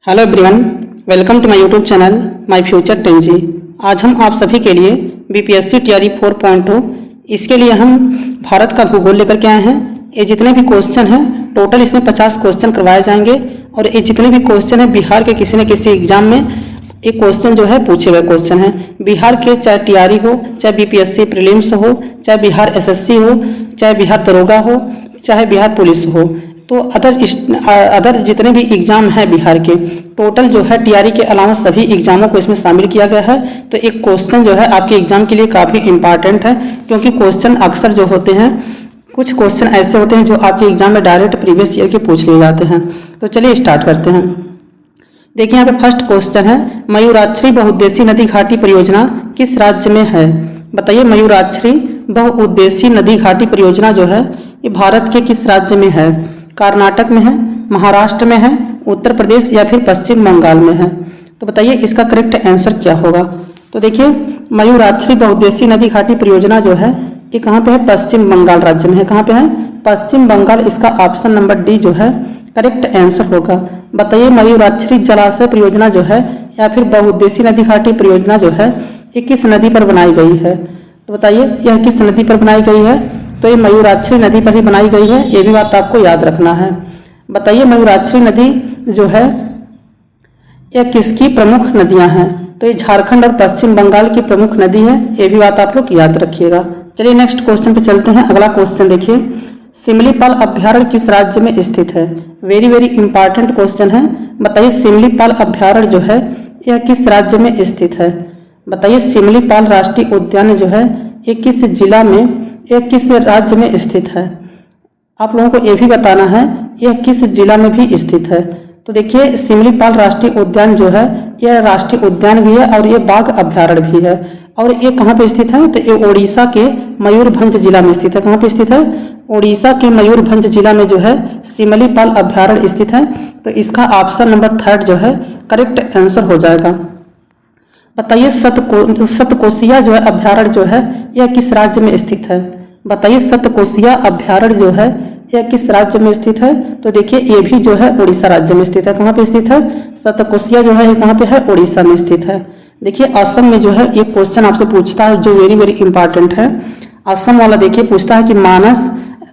Hello everyone, welcome to my YouTube channel my future 10G। आज हम आप सभी के लिए बीपीएससी टीआरई 4.0 इसके लिए हम भारत का भूगोल लेकर के आए हैं। ये जितने भी क्वेश्चन हैं टोटल इसमें 50 क्वेश्चन करवाए जाएंगे और ये जितने भी क्वेश्चन हैं बिहार के किसी न किसी एग्जाम में एक क्वेश्चन जो है पूछे गए क्वेश्चन है। बिहार के चाहे टीआरई हो, चाहे बीपीएससी प्रीलिम्स हो, चाहे बिहार एसएससी हो, चाहे बिहार दरोगा हो, चाहे बिहार पुलिस हो, तो अदर जितने भी एग्जाम हैं बिहार के टोटल जो है टीआरई के अलावा सभी एग्जामों को इसमें शामिल किया गया है। तो एक क्वेश्चन जो है आपके एग्जाम के लिए काफ़ी इंपॉर्टेंट है, क्योंकि क्वेश्चन अक्सर जो होते हैं कुछ क्वेश्चन ऐसे होते हैं जो आपके एग्जाम में डायरेक्ट प्रीवियस ईयर के पूछ लिए जाते हैं। तो चलिए स्टार्ट करते हैं। देखिए यहाँ पे फर्स्ट क्वेश्चन है, मयूराक्षरी बहुउद्देशीय नदी घाटी परियोजना किस राज्य में है? बताइए, मयूराक्षरी बहुउद्देशीय नदी घाटी परियोजना जो है ये भारत के किस राज्य में है? कर्नाटक में है, महाराष्ट्र में है, उत्तर प्रदेश या फिर पश्चिम बंगाल में है? तो बताइए इसका करेक्ट आंसर क्या होगा। तो देखिए मयूराक्षरी बहुउद्देशीय नदी घाटी परियोजना जो है ये कहाँ पे है? पश्चिम बंगाल राज्य में है। कहाँ पे है? पश्चिम बंगाल। इसका ऑप्शन नंबर डी जो है करेक्ट आंसर होगा। बताइए मयूराक्षरी जलाशय परियोजना जो है या फिर बहुउद्देशीय नदी घाटी परियोजना जो है ये किस नदी पर बनाई गई है? तो बताइए यह किस नदी पर बनाई गई है? तो ये मयूराक्षरी नदी पर ही बनाई गई है, ये भी बात आपको याद रखना है। बताइए मयूराक्षरी नदी जो है यह किसकी प्रमुख नदियां हैं? तो ये झारखंड और पश्चिम बंगाल की प्रमुख नदी है, ये भी बात आप लोग याद रखिएगा। चलिए नेक्स्ट क्वेश्चन पे चलते हैं। अगला क्वेश्चन देखिए, सिमलीपाल अभ्यारण्य किस राज्य में स्थित है? वेरी वेरी इंपॉर्टेंट क्वेश्चन है। बताइए सिमलीपाल अभ्यारण्य जो है यह किस राज्य में स्थित है? बताइए सिमलीपाल राष्ट्रीय उद्यान जो है ये किस जिला में, यह किस राज्य में स्थित है? आप लोगों को यह भी बताना है यह किस जिला में भी स्थित है। तो देखिए सिमलीपाल राष्ट्रीय उद्यान जो है यह राष्ट्रीय उद्यान भी है और ये बाघ अभ्यारण्य भी है। और ये कहाँ पे स्थित है? तो ये ओडिशा के मयूरभंज जिला में स्थित है। कहाँ पे स्थित है? ओडिशा के मयूरभंज जिला में जो है सिमलीपाल अभ्यारण्य स्थित है। तो इसका ऑप्शन नंबर थर्ड जो है करेक्ट आंसर हो जाएगा। बताइए सतकोसिया जो है अभ्यारण्य जो है यह किस राज्य में स्थित है? बताइए सतकोसिया अभ्यारण्य जो है यह किस राज्य में स्थित है? तो देखिए ये भी जो है उड़ीसा राज्य में स्थित है। कहाँ पे स्थित है? सतकोसिया जो है ये कहाँ पे है? उड़ीसा में स्थित है। देखिए असम में जो है एक क्वेश्चन आपसे पूछता है जो वेरी वेरी इंपॉर्टेंट है। असम वाला देखिए पूछता है कि मानस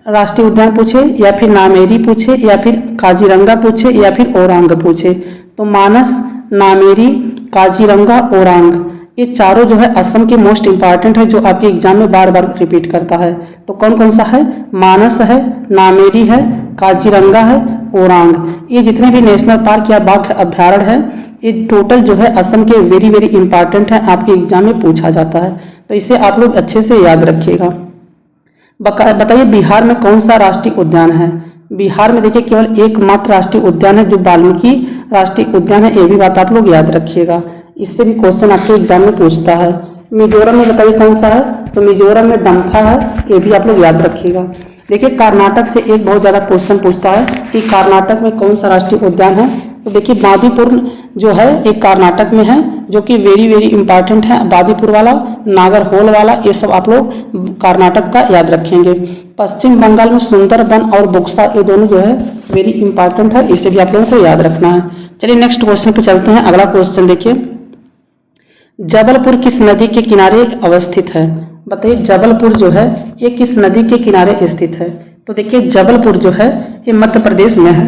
राष्ट्रीय उद्यान पूछे या फिर नामेरी पूछे या फिर काजीरंगा पूछे या फिर ओरांग पूछे। तो मानस, नामेरी, काजीरंगा, ओरांग ये चारों जो है असम के मोस्ट इंपॉर्टेंट है जो आपके एग्जाम में बार बार रिपीट करता है। तो कौन कौन सा है? मानस है, नामेरी है, काजीरंगा है, ओरांग। ये जितने भी नेशनल पार्क या बाघ अभ्यारण्य है ये टोटल जो है असम के वेरी वेरी इंपॉर्टेंट है, आपके एग्जाम में पूछा जाता है। तो इसे आप लोग अच्छे से याद रखिएगा। बताइए बिहार में कौन सा राष्ट्रीय उद्यान है? बिहार में देखिए केवल एकमात्र राष्ट्रीय उद्यान है जो वाल्मीकि राष्ट्रीय उद्यान है, ये भी बात आप लोग याद रखिएगा। इससे भी क्वेश्चन आपके एग्जाम में पूछता है। मिजोरम में बताइए कौन सा है? तो मिजोरम में डम्फा है, ये भी आप लोग याद रखिएगा। देखिए कर्नाटक से एक बहुत ज़्यादा क्वेश्चन पूछता है कि कर्नाटक में कौन सा राष्ट्रीय उद्यान है? तो देखिए बांदीपुर जो है एक कर्नाटक में है जो कि वेरी वेरी इंपॉर्टेंट है। बांदीपुर वाला, नागरहोल वाला ये सब आप लोग कर्नाटक का याद रखेंगे। पश्चिम बंगाल में सुंदरबन और बुक्सा ये दोनों जो है वेरी इंपॉर्टेंट है, इसे भी आप लोगों को याद रखना है। चलिए नेक्स्ट क्वेश्चन पे चलते हैं। अगला क्वेश्चन देखिए, जबलपुर किस नदी के किनारे अवस्थित है? बताइए जबलपुर जो है ये किस नदी के किनारे स्थित है? तो देखिए जबलपुर जो है ये मध्य प्रदेश में है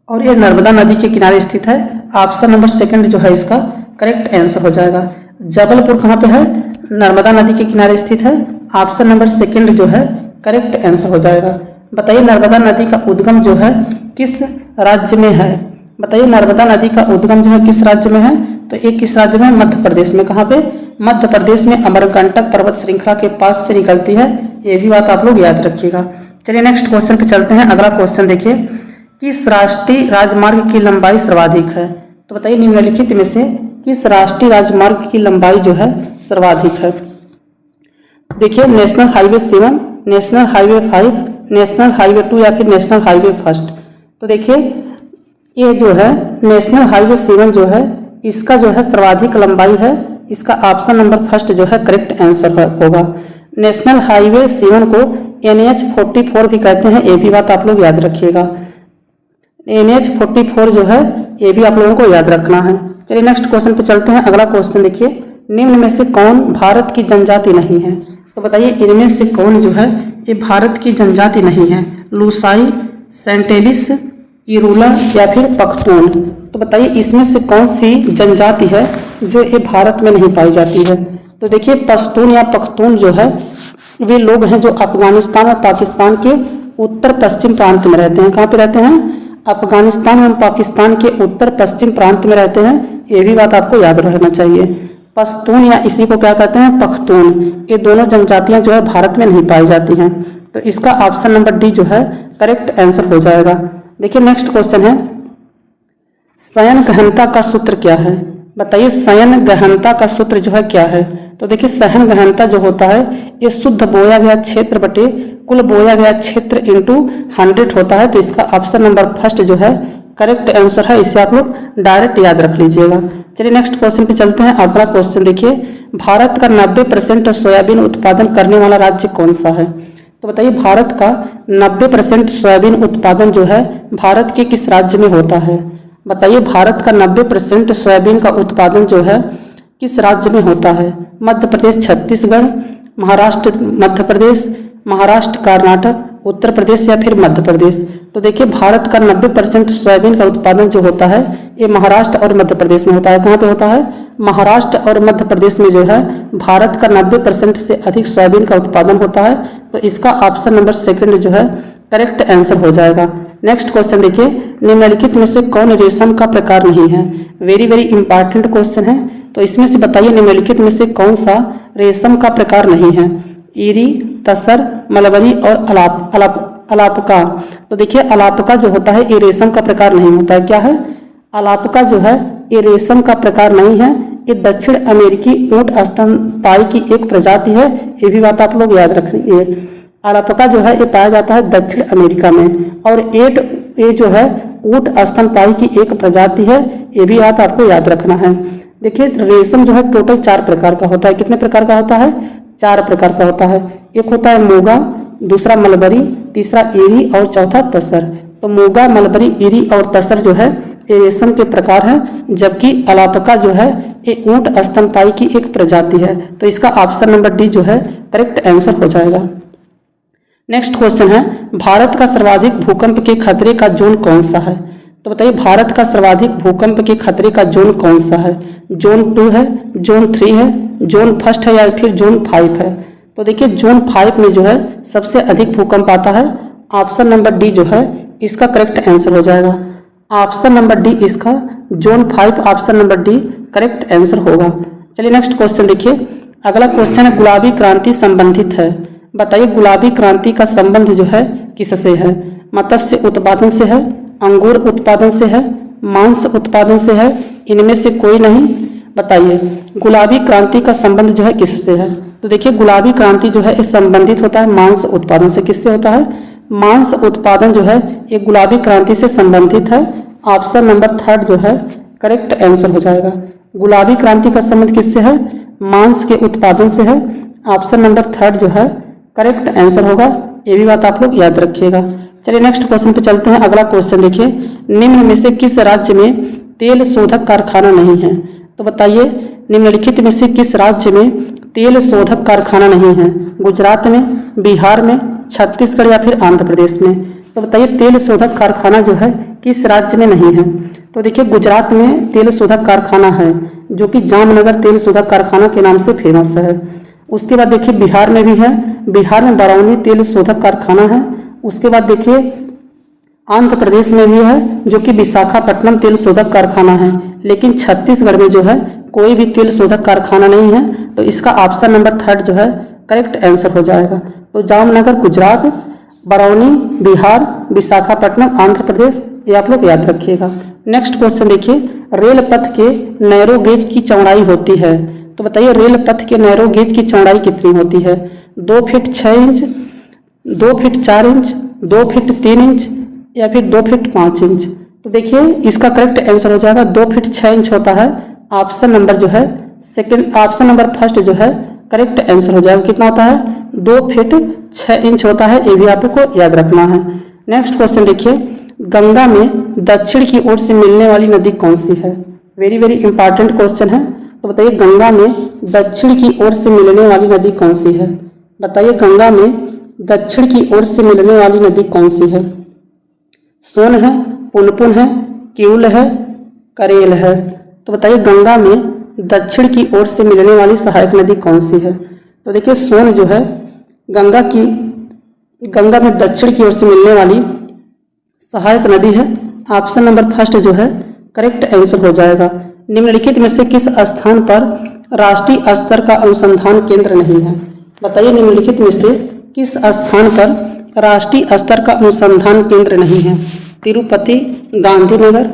और ये नर्मदा नदी के किनारे स्थित है। ऑप्शन नंबर सेकंड जो है इसका करेक्ट आंसर हो जाएगा। जबलपुर कहाँ पे है? नर्मदा नदी के किनारे स्थित है। ऑप्शन नंबर सेकंड जो है करेक्ट आंसर हो जाएगा। बताइए नर्मदा नदी का उद्गम जो है किस राज्य में है? बताइए नर्मदा नदी का उद्गम जो है किस राज्य में है? तो एक किस राज्य में? मध्य प्रदेश में। कहाँ पे? मध्य प्रदेश में अमरकंटक पर्वत श्रृंखला के पास से निकलती है, ये भी बात आप लोग याद रखिएगा। चलिए नेक्स्ट क्वेश्चन पे चलते हैं। अगला क्वेश्चन देखिए, किस राष्ट्रीय राजमार्ग की लंबाई सर्वाधिक है? तो बताइए निम्नलिखित में से किस राष्ट्रीय राजमार्ग की लंबाई जो है सर्वाधिक है? देखिए national highway 7, national highway 5, national highway 2 या फिर नेशनल हाईवे 1। तो देखिए ये जो है नेशनल हाईवे 7 जो है इसका जो है सर्वाधिक लंबाई है। इसका ऑप्शन नंबर फर्स्ट जो है करेक्ट आंसर होगा। नेशनल हाईवे 7 को NH 44 भी कहते हैं, ये भी बात आप लोग याद रखिएगा। NH 44 जो है ये भी आप लोगों को याद रखना है। चलिए नेक्स्ट क्वेश्चन पे चलते हैं। अगला क्वेश्चन देखिए, निम्न में से कौन भारत की जनजाति नहीं है? तो बताइए इनमें से कौन जो है ये भारत की जनजाति नहीं है? लूसाई, सेंटेलिस, इरूला या फिर पख्तून। तो बताइए इसमें से कौन सी जनजाति है जो ये भारत में नहीं पाई जाती है? तो देखिए पश्तून या पख्तून जो है वे लोग हैं जो अफगानिस्तान और पाकिस्तान के उत्तर पश्चिम प्रांत में रहते हैं। कहाँ पे रहते हैं? अफगानिस्तान और पाकिस्तान के उत्तर पश्चिम प्रांत में रहते हैं। ये भी बात आपको याद रखना चाहिए। पश्तून या इसी को क्या कहते हैं? पख्तून। ये दोनों जनजातियां जो है भारत में नहीं पाई जाती हैं। तो इसका ऑप्शन नंबर डी जो है करेक्ट आंसर हो जाएगा। देखिए नेक्स्ट क्वेश्चन है, शयन गहनता का सूत्र क्या है? बताइए शयन गहनता का सूत्र जो है क्या है? तो देखिए शयन गहनता जो होता है ये शुद्ध बोया गया क्षेत्र बटे कुल बोया गया क्षेत्र इंटू 100 होता है। तो इसका ऑप्शन नंबर फर्स्ट जो है करेक्ट आंसर है। इसे आप लोग डायरेक्ट याद रख लीजिएगा। चलिए नेक्स्ट क्वेश्चन पे चलते हैं। अगला क्वेश्चन देखिए, भारत का 90% सोयाबीन उत्पादन करने वाला राज्य कौन सा है? तो बताइए भारत का 90% सोयाबीन उत्पादन जो है भारत के किस राज्य में होता है? बताइए भारत का 90% सोयाबीन का उत्पादन जो है किस राज्य में होता है? मध्य प्रदेश, छत्तीसगढ़, महाराष्ट्र, मध्य प्रदेश, महाराष्ट्र, कर्नाटक, उत्तर प्रदेश या फिर मध्य प्रदेश। तो देखिए भारत का 90% सोयाबीन का उत्पादन जो होता है ये महाराष्ट्र और मध्य प्रदेश में होता है। कहाँ पे होता है? महाराष्ट्र और मध्य प्रदेश में जो है भारत का 90% से अधिक सोयाबीन का उत्पादन होता है। तो इसका ऑप्शन नंबर सेकंड जो है करेक्ट आंसर हो जाएगा। नेक्स्ट क्वेश्चन देखिए, निम्नलिखित में से कौन रेशम का प्रकार नहीं है? वेरी वेरी इंपॉर्टेंट क्वेश्चन है। तो इसमें से बताइए निम्नलिखित में से कौन सा रेशम का प्रकार नहीं है? ईरी, तसर, मलबरी और अलापका। तो देखिए अलापका जो होता है ये रेशम का प्रकार नहीं होता है। क्या है? अलापका जो है ये रेशम का प्रकार नहीं है। ये दक्षिण अमेरिकी ऊंट स्तनपायी की एक प्रजाति है। ये भी बात आप लोग याद रखिए। अलापका जो है ये पाया जाता है दक्षिण अमेरिका में और ये जो है ऊंट स्तनपायी की एक प्रजाति है। ये भी बात आपको याद रखना है। देखिए रेशम जो है टोटल 4 प्रकार का होता है। कितने प्रकार का होता है? 4 प्रकार का होता है। एक होता है मोगा, दूसरा मलबरी, तीसरा ईरी और चौथा तसर। तो मोगा, मलबरी, ईरी और तसर जो है ये रेशम के प्रकार हैं, जबकि अलापका जो है ये ऊंट स्तनपायी की एक प्रजाति है। तो इसका ऑप्शन नंबर डी जो है करेक्ट आंसर हो जाएगा। नेक्स्ट क्वेश्चन है, भारत का सर्वाधिक भूकंप के खतरे का जोन कौन सा है? तो बताइए भारत का सर्वाधिक भूकंप के खतरे का जोन कौन सा है? जोन 2 है, जोन 3 है, जोन फर्स्ट है या फिर जोन 5 है? तो देखिए जोन 5 में जो है सबसे अधिक भूकंप आता है। ऑप्शन नंबर डी जो है इसका करेक्ट आंसर हो जाएगा। ऑप्शन नंबर डी इसका zone 5 option number D correct answer होगा। चलिए नेक्स्ट क्वेश्चन देखिए। अगला क्वेश्चन है, गुलाबी क्रांति संबंधित है। बताइए गुलाबी क्रांति का संबंध जो है किससे है? मत्स्य उत्पादन से है, अंगूर उत्पादन से है, मांस उत्पादन से है, इनमें से कोई नहीं। बताइए गुलाबी क्रांति का संबंध जो है किससे है? तो देखिए गुलाबी क्रांति जो है इस संबंधित होता है मांस उत्पादन से। किससे होता है? मांस उत्पादन जो है ये गुलाबी क्रांति से संबंधित है। ऑप्शन नंबर 3 जो है करेक्ट आंसर हो जाएगा। गुलाबी क्रांति का संबंध किससे है? मांस के उत्पादन से है। ऑप्शन नंबर 3 जो है करेक्ट आंसर होगा। ये भी बात आप लोग याद रखिएगा। चलिए नेक्स्ट क्वेश्चन पे चलते हैं। अगला क्वेश्चन देखिए, निम्न में से किस राज्य में तेल शोधक कारखाना नहीं है? तो बताइए निम्नलिखित में से किस राज्य में तेल शोधक कारखाना नहीं है? गुजरात में, बिहार में, छत्तीसगढ़ या फिर आंध्र प्रदेश में? तो बताइए तेल शोधक कारखाना जो है किस राज्य में नहीं है? तो देखिए गुजरात में तेल शोधक कारखाना है जो कि जामनगर तेल शोधक कारखाना के नाम से फेमस है। उसके बाद देखिए बिहार में भी है, बिहार में बरौनी तेल शोधक कारखाना है। उसके बाद देखिए आंध्र प्रदेश में भी है जो कि विशाखापट्टनम तेल शोधक कारखाना है। लेकिन छत्तीसगढ़ में जो है कोई भी तेल शोधक कारखाना नहीं है। तो इसका ऑप्शन नंबर 3 जो है करेक्ट आंसर हो जाएगा। तो जामनगर गुजरात, बरौनी बिहार, विशाखापट्टनम आंध्र प्रदेश, ये आप लोग याद रखिएगा। नेक्स्ट क्वेश्चन देखिए, रेल पथ के नैरो गेज की चौड़ाई होती है। तो बताइए रेल पथ के नैरो गेज की चौड़ाई कितनी होती है? 2 feet 6 inch, 2 feet 4 inch, 2 feet 3 inch या फिर 2 फीट 5 इंच? तो देखिए इसका करेक्ट आंसर हो जाएगा 2 फीट 6 इंच होता है। ऑप्शन नंबर जो है सेकंड, ऑप्शन नंबर फर्स्ट जो है करेक्ट आंसर हो जाएगा। कितना होता है? 2 फीट 6 इंच होता है। ये भी आपको याद रखना है। नेक्स्ट क्वेश्चन देखिए, गंगा में दक्षिण की ओर से मिलने वाली नदी कौन सी है? वेरी वेरी इंपॉर्टेंट क्वेश्चन है। तो बताइए गंगा में दक्षिण की ओर से मिलने वाली नदी कौन सी है? बताइए गंगा में दक्षिण की ओर से मिलने वाली नदी कौन सी है? सोन है, पुनपुन है, किऊल है, करेल है। तो बताइए गंगा में दक्षिण की ओर से मिलने वाली सहायक नदी कौन सी है? तो देखिए सोन जो है गंगा में दक्षिण की ओर से मिलने वाली सहायक नदी है। ऑप्शन नंबर फर्स्ट जो है करेक्ट आंसर हो जाएगा। निम्नलिखित में से किस स्थान पर राष्ट्रीय स्तर का अनुसंधान केंद्र नहीं है? बताइए निम्नलिखित में से किस स्थान पर राष्ट्रीय स्तर का अनुसंधान केंद्र नहीं है? तिरुपति, गांधीनगर,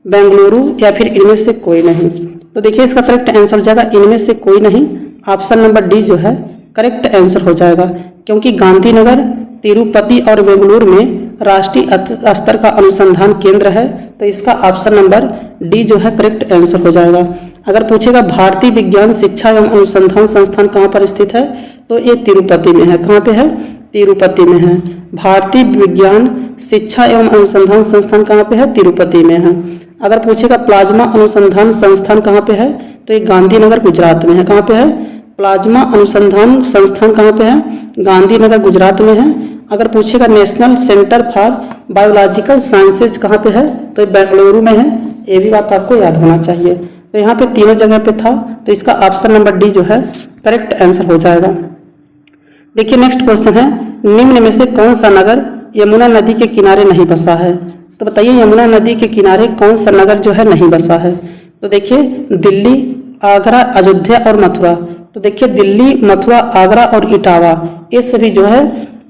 बेंगलुरु या फिर इनमें से कोई नहीं। तो देखिए इसका करेक्ट आंसर हो जाएगा इनमें से कोई नहीं। ऑप्शन नंबर डी जो है करेक्ट आंसर हो जाएगा, क्योंकि गांधीनगर, तिरुपति और बेंगलुरु में राष्ट्रीय स्तर का अनुसंधान केंद्र है। तो इसका ऑप्शन नंबर डी जो है करेक्ट आंसर हो जाएगा। अगर पूछेगा भारतीय विज्ञान शिक्षा एवं अनुसंधान संस्थान कहाँ पर स्थित है, तो ये तिरुपति में है। कहाँ पे है? तिरुपति में है। भारतीय विज्ञान शिक्षा एवं अनुसंधान संस्थान कहाँ पे है? तिरुपति में है। अगर पूछेगा प्लाज्मा अनुसंधान संस्थान कहाँ पे है, तो ये गांधीनगर गुजरात में है। कहाँ पे है? प्लाज्मा अनुसंधान संस्थान कहाँ पे है? गांधीनगर गुजरात में है। अगर पूछेगा national centre for biological sciences कहाँ पे है, तो ये बेंगलुरु में है। ये भी बात आपको याद होना चाहिए। तो यहाँ पे तीनों जगह पे था, तो इसका ऑप्शन नंबर डी जो है करेक्ट आंसर हो जाएगा। देखिए नेक्स्ट क्वेश्चन है, निम्न में से कौन सा नगर यमुना नदी के किनारे नहीं बसा है? तो बताइए यमुना नदी के किनारे कौन सा नगर जो है नहीं बसा है? तो देखिए दिल्ली, आगरा, अयोध्या और मथुरा। तो देखिए दिल्ली, मथुरा, आगरा और इटावा ये सभी जो है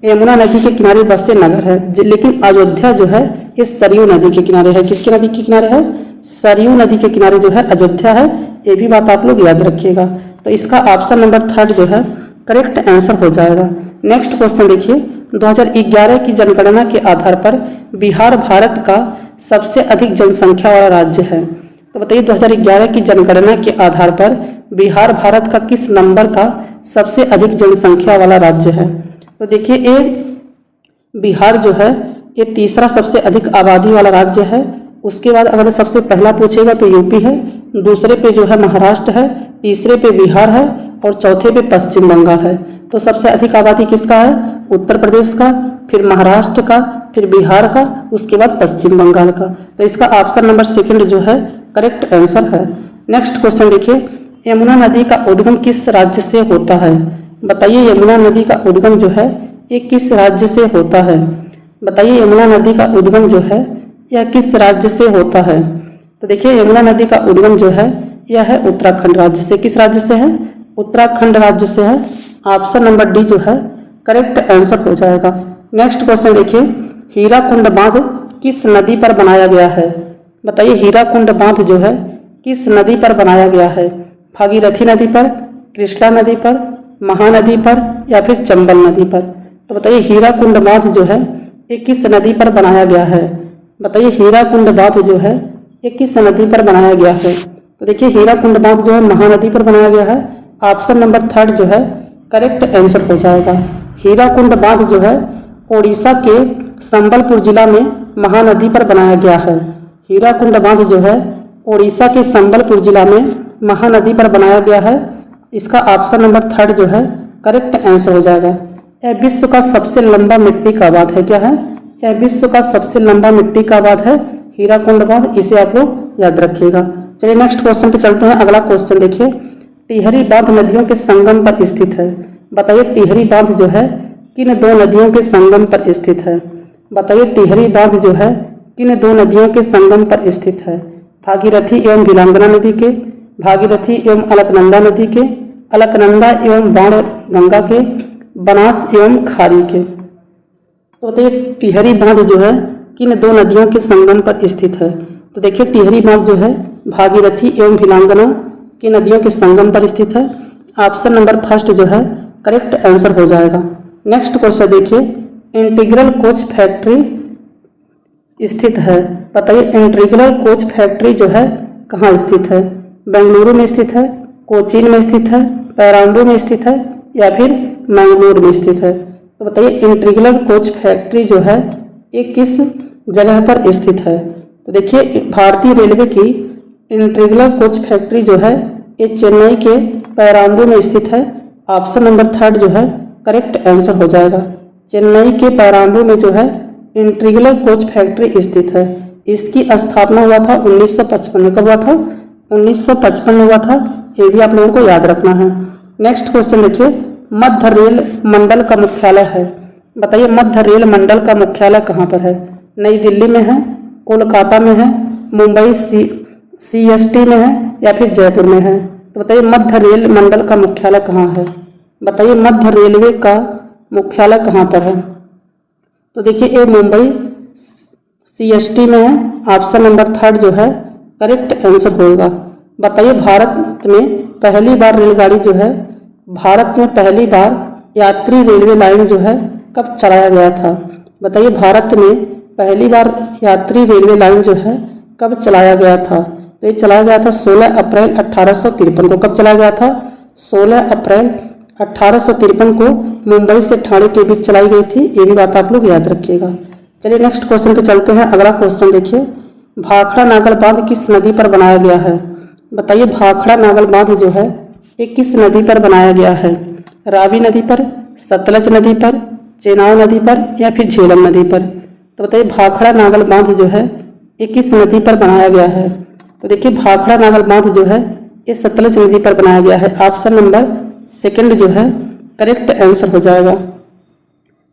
यमुना नदी के किनारे बसे नगर है। लेकिन अयोध्या जो है ये सरयू नदी के किनारे है। किसकी नदी के किनारे है? सरयू नदी के किनारे जो है अयोध्या है। ये भी बात आप लोग याद रखिएगा। तो इसका ऑप्शन नंबर थर्ड जो है करेक्ट आंसर हो जाएगा। नेक्स्ट क्वेश्चन देखिए, 2011 की जनगणना के आधार पर बिहार भारत का सबसे अधिक जनसंख्या वाला राज्य है। तो बताइए 2011 की जनगणना के आधार पर बिहार भारत का किस नंबर का सबसे अधिक जनसंख्या वाला राज्य है? तो देखिए ये बिहार जो है ये तीसरा सबसे अधिक आबादी वाला राज्य है। उसके बाद अगर सबसे पहला पूछेगा तो यूपी है, दूसरे पे जो है महाराष्ट्र है, तीसरे पे बिहार है और चौथे पे पश्चिम बंगाल है। तो सबसे अधिक आबादी किसका है? उत्तर प्रदेश का, फिर महाराष्ट्र का, फिर बिहार का, उसके बाद पश्चिम बंगाल का। तो इसका ऑप्शन नंबर सेकंड जो है करेक्ट आंसर है। नेक्स्ट क्वेश्चन देखिए, यमुना नदी का उद्गम किस राज्य से होता है? बताइए यमुना नदी का उद्गम जो है ये किस राज्य से होता है? बताइए यमुना नदी का उद्गम जो है यह किस राज्य से होता है? तो देखिए यमुना नदी का उद्गम जो है यह है उत्तराखंड राज्य से। किस राज्य से है? उत्तराखंड राज्य से है। ऑप्शन नंबर डी जो है करेक्ट आंसर हो जाएगा। नेक्स्ट क्वेश्चन देखिए, हीराकुंड बांध किस नदी पर बनाया गया है? बताइए हीराकुंड बांध जो है किस नदी पर बनाया गया है? भागीरथी नदी पर, कृष्णा नदी पर, महानदी पर या फिर चंबल नदी पर? तो बताइए हीराकुंड बांध जो है ये किस नदी पर बनाया गया है? बताइए हीराकुंड बांध जो है ये किस नदी पर बनाया गया है? तो देखिए हीराकुंड बांध जो है महानदी पर बनाया गया है। ऑप्शन नंबर थर्ड जो है करेक्ट आंसर हो जाएगा। हीराकुंड बांध जो है ओडिशा के संबलपुर जिला में महानदी पर बनाया गया है। हीराकुंड बांध जो है ओडिशा के संबलपुर जिला में महानदी पर बनाया गया है। इसका ऑप्शन नंबर थर्ड जो है करेक्ट आंसर हो जाएगा। यह विश्व का सबसे लंबा मिट्टी का बांध है। क्या है? यह विश्व का सबसे लंबा मिट्टी का बांध है हीराकुंड बांध। इसे आप लोग याद रखिएगा। चलिए नेक्स्ट क्वेश्चन पे चलते हैं। अगला क्वेश्चन देखिए, टिहरी बांध नदियों के संगम पर स्थित है। बताइए टिहरी बांध जो है किन दो नदियों के संगम पर स्थित है? बताइए टिहरी बांध जो है किन दो नदियों के संगम पर स्थित है? भागीरथी एवं भिलांगना नदी के, भागीरथी एवं अलकनंदा नदी के, अलकनंदा एवं बाण गंगा के, बनास एवं खारी के। तो देखिए टिहरी बांध जो है किन दो नदियों के संगम पर स्थित है? तो देखिए टिहरी बांध जो है भागीरथी एवं भिलांगना की नदियों के संगम पर स्थित है। ऑप्शन नंबर फर्स्ट जो है करेक्ट आंसर हो जाएगा। नेक्स्ट क्वेश्चन देखिए, इंटीग्रल कोच फैक्ट्री स्थित है। बताइए इंटीग्रल कोच फैक्ट्री जो है कहाँ स्थित है? बेंगलुरु में स्थित है, कोचीन में स्थित है, पेराम्बू में स्थित है या फिर मैंगलोर में स्थित है? तो बताइए इंटीग्रल कोच फैक्ट्री जो है ये किस जगह पर स्थित है? तो देखिए भारतीय रेलवे की इंटीग्रल कोच फैक्ट्री जो है ये चेन्नई के पेराम्बू में स्थित है। ऑप्शन नंबर 3 जो है करेक्ट आंसर हो जाएगा। चेन्नई के पेराम्बू में जो है इंटीग्रल कोच फैक्ट्री स्थित है। इसकी स्थापना हुआ था 1955 में। कब हुआ था? 1955 में हुआ था। ये भी आप लोगों को याद रखना है। नेक्स्ट क्वेश्चन देखिए, मध्य रेल मंडल का मुख्यालय है। बताइए मध्य रेल मंडल का मुख्यालय कहाँ पर है? नई दिल्ली में है, कोलकाता में है, मुंबई CST में है या फिर जयपुर में है? तो बताइए मध्य रेल मंडल का मुख्यालय कहाँ है? बताइए मध्य रेलवे का मुख्यालय कहाँ पर है? तो देखिए ये मुंबई CST में है। ऑप्शन नंबर 3 जो है करेक्ट आंसर होगा। बताइए भारत में पहली बार रेलगाड़ी जो है, भारत में पहली बार यात्री रेलवे लाइन जो है कब चलाया गया था? बताइए भारत में पहली बार यात्री रेलवे लाइन जो है कब चलाया गया था? तो ये चलाया गया था 16 अप्रैल 1853 को। कब चलाया गया था? 16 अप्रैल 1853 को मुंबई से ठाणे के बीच चलाई गई थी। ये भी बात आप लोग याद रखिएगा। चलिए नेक्स्ट क्वेश्चन पे चलते हैं। अगला क्वेश्चन देखिए, भाखड़ा नागल बांध किस नदी पर बनाया गया है? बताइए भाखड़ा नागल बांध जो है ये किस नदी पर बनाया गया है? रावी नदी पर, सतलज नदी पर, चेनाब नदी पर या फिर झेलम नदी पर? तो बताइए भाखड़ा नागल बांध जो है ये किस नदी पर बनाया गया है? तो देखिए भाखड़ा नागल बांध जो है ये सतलज नदी पर बनाया गया है। ऑप्शन नंबर 2 जो है करेक्ट आंसर हो जाएगा।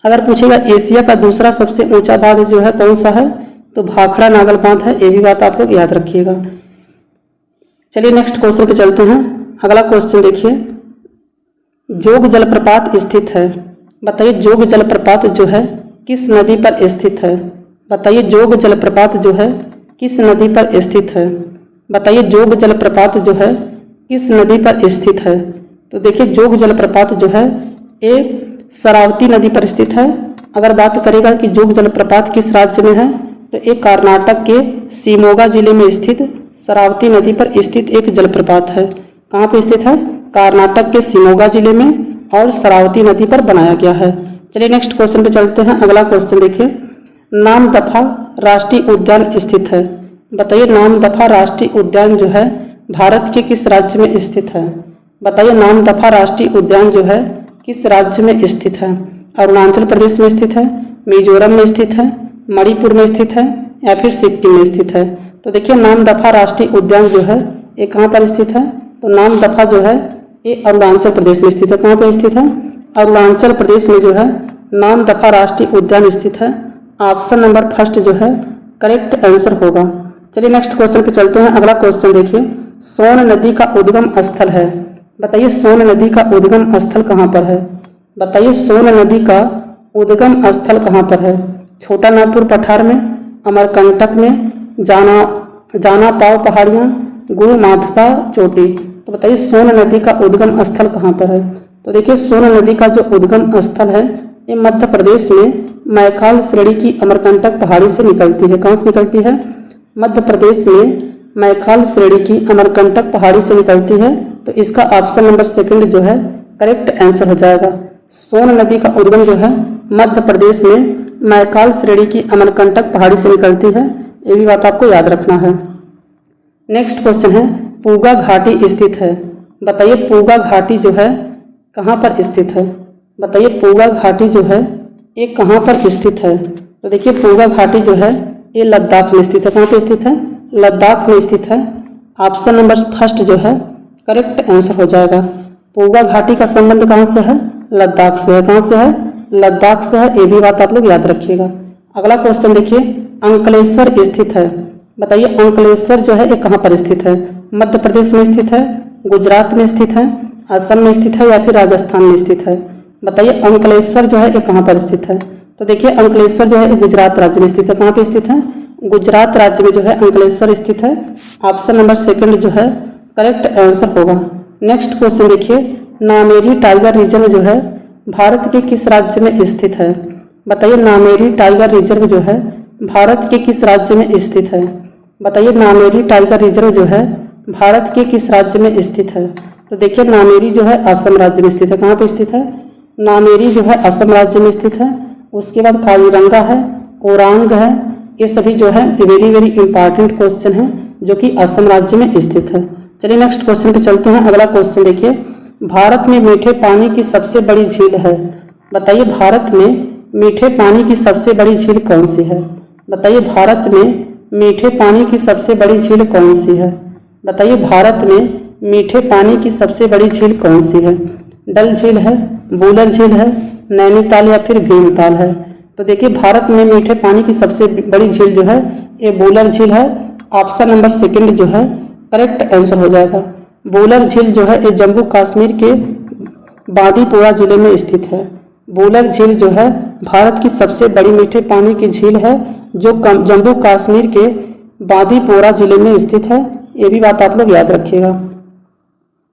अगर पूछेगा एशिया का दूसरा सबसे ऊंचा बांध जो है कौन सा है, तो भाखड़ा नागल बांध है। ये भी बात आप लोग याद रखिएगा। चलिए नेक्स्ट क्वेश्चन पे चलते हैं। अगला क्वेश्चन देखिए, जोग जलप्रपात स्थित है। बताइए जोग जलप्रपात जो है किस नदी पर स्थित है? बताइए जोग जलप्रपात जो है किस नदी पर स्थित है? बताइए जोग जलप्रपात जो है किस नदी पर स्थित है? तो देखिए जोग जलप्रपात जो है ये शरावती नदी पर स्थित है। अगर बात करेगा कि जोग जलप्रपात किस राज्य में है, तो ये कर्नाटक के शिमोगा जिले में स्थित शरावती नदी पर स्थित एक जलप्रपात है। कहाँ पर स्थित है? कर्नाटक के शिमोगा जिले में और शरावती नदी पर बनाया गया है। चलिए नेक्स्ट क्वेश्चन पे चलते हैं। अगला क्वेश्चन देखिए, नामदफा राष्ट्रीय उद्यान स्थित है। बताइए नामदफा राष्ट्रीय उद्यान जो है भारत के किस राज्य में स्थित है? बताइए नामदफा राष्ट्रीय उद्यान जो है किस राज्य में स्थित है? अरुणाचल प्रदेश में स्थित है, मिजोरम में स्थित है, मणिपुर में स्थित है या फिर सिक्किम में स्थित है? तो देखिए नामदफा राष्ट्रीय उद्यान जो है ये कहाँ पर स्थित है? तो नामदफा जो है ये अरुणाचल प्रदेश में स्थित है। कहाँ पर स्थित है? अरुणाचल प्रदेश में जो है नामदफा राष्ट्रीय उद्यान स्थित है। ऑप्शन नंबर 1 जो है करेक्ट आंसर होगा। चलिए नेक्स्ट क्वेश्चन पे चलते हैं। अगला क्वेश्चन देखिए, सोन नदी का उद्गम स्थल है। बताइए सोन नदी का उद्गम स्थल कहाँ पर है? बताइए सोन नदी का उद्गम स्थल कहाँ पर है? छोटा नागपुर पठार में, अमरकंटक में, जाना पाव पहाड़ियाँ, गुरु माधता चोटी? तो बताइए सोन नदी का उद्गम स्थल कहाँ पर है? तो देखिए सोन नदी का जो उद्गम स्थल है ये मध्य प्रदेश में मैखाल श्रेणी की अमरकंटक पहाड़ी से निकलती है। कहाँ से निकलती है? मध्य प्रदेश में मैखाल श्रेणी की अमरकंटक पहाड़ी से निकलती है। तो इसका ऑप्शन नंबर 2 जो है करेक्ट आंसर हो जाएगा। सोन नदी का उद्गम जो है मध्य प्रदेश में मैखाल श्रेणी की अमरकंटक पहाड़ी से निकलती है। ये भी बात आपको याद रखना है। नेक्स्ट क्वेश्चन है, पूगा घाटी स्थित है। बताइए पूगा घाटी जो है कहाँ पर स्थित है? बताइए पूगा घाटी जो है ये कहाँ पर स्थित है? तो देखिए पूगा घाटी जो है ये लद्दाख में स्थित है। कहाँ पे स्थित है? लद्दाख में स्थित है। ऑप्शन नंबर 1 जो है करेक्ट आंसर हो जाएगा। पूगा घाटी का संबंध कहाँ से है? लद्दाख से है। कहाँ से है? लद्दाख से है। ये भी बात आप लोग याद रखिएगा। अगला क्वेश्चन देखिए, अंकलेश्वर स्थित है। बताइए अंकलेश्वर जो है ये कहाँ पर स्थित है? मध्य प्रदेश में स्थित है, गुजरात में स्थित है, असम में स्थित है या फिर राजस्थान में स्थित है? बताइए अंकलेश्वर जो है ये कहाँ पर स्थित है? तो देखिए अंकलेश्वर जो है गुजरात राज्य में स्थित है। कहाँ पे स्थित है? गुजरात राज्य में जो है अंकलेश्वर स्थित है। ऑप्शन नंबर 2 जो है करेक्ट आंसर होगा। नेक्स्ट क्वेश्चन देखिए, नामेरी टाइगर रिजर्व जो है भारत के किस राज्य में स्थित है? बताइए नामेरी टाइगर रिजर्व जो है भारत के किस राज्य में स्थित है? बताइए नामेरी टाइगर रिजर्व जो है भारत के किस राज्य में स्थित है? तो देखिए नामेरी जो है असम राज्य में स्थित है। कहाँ पे स्थित है? नामेरी जो है असम राज्य में स्थित है। उसके बाद काजीरंगा है, ओरांग है, ये सभी जो है वेरी वेरी इंपॉर्टेंट क्वेश्चन है जो कि असम राज्य में स्थित है। चलिए नेक्स्ट क्वेश्चन पे चलते हैं। अगला क्वेश्चन देखिए, भारत में मीठे पानी की सबसे बड़ी झील है। बताइए भारत में मीठे पानी की सबसे बड़ी झील कौन सी है? बताइए भारत में मीठे पानी की सबसे बड़ी झील कौन सी है? बताइए भारत में मीठे पानी की सबसे बड़ी झील कौन सी है? डल झील है, वुलर झील है, नैनीताल या फिर भीमताल है? तो देखिए भारत में मीठे पानी की सबसे बड़ी झील जो है ये वुलर झील है। ऑप्शन नंबर सेकंड जो है करेक्ट आंसर हो जाएगा। वुलर झील जो है ये जम्मू कश्मीर के बांदीपोरा जिले में स्थित है। वुलर झील जो है भारत की सबसे बड़ी मीठे पानी की झील है जो जम्मू कश्मीर के बांदीपोरा जिले में स्थित है। ये भी बात आप लोग याद रखिएगा।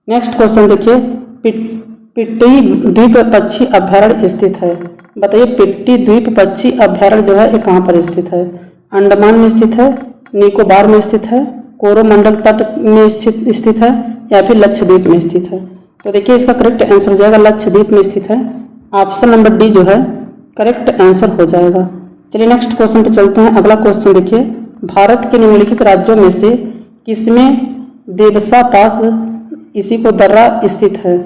नेक्स्ट क्वेश्चन देखिए, पिट्टी द्वीप पक्षी अभ्यारण्य स्थित है। बताइए पिट्टी द्वीप पक्षी अभ्यारण्य जो है ये कहाँ पर स्थित है? अंडमान में स्थित है, निकोबार में स्थित है, कोरोमंडल तट में स्थित है या फिर लक्षद्वीप में स्थित है? तो देखिए इसका करेक्ट आंसर हो जाएगा लक्षद्वीप में स्थित है। ऑप्शन नंबर डी जो है करेक्ट आंसर हो जाएगा। चलिए नेक्स्ट क्वेश्चन पे चलते हैं। अगला क्वेश्चन देखिए, भारत के निम्नलिखित राज्यों में से किसमें देवसा पास इसी को दर्रा स्थित है?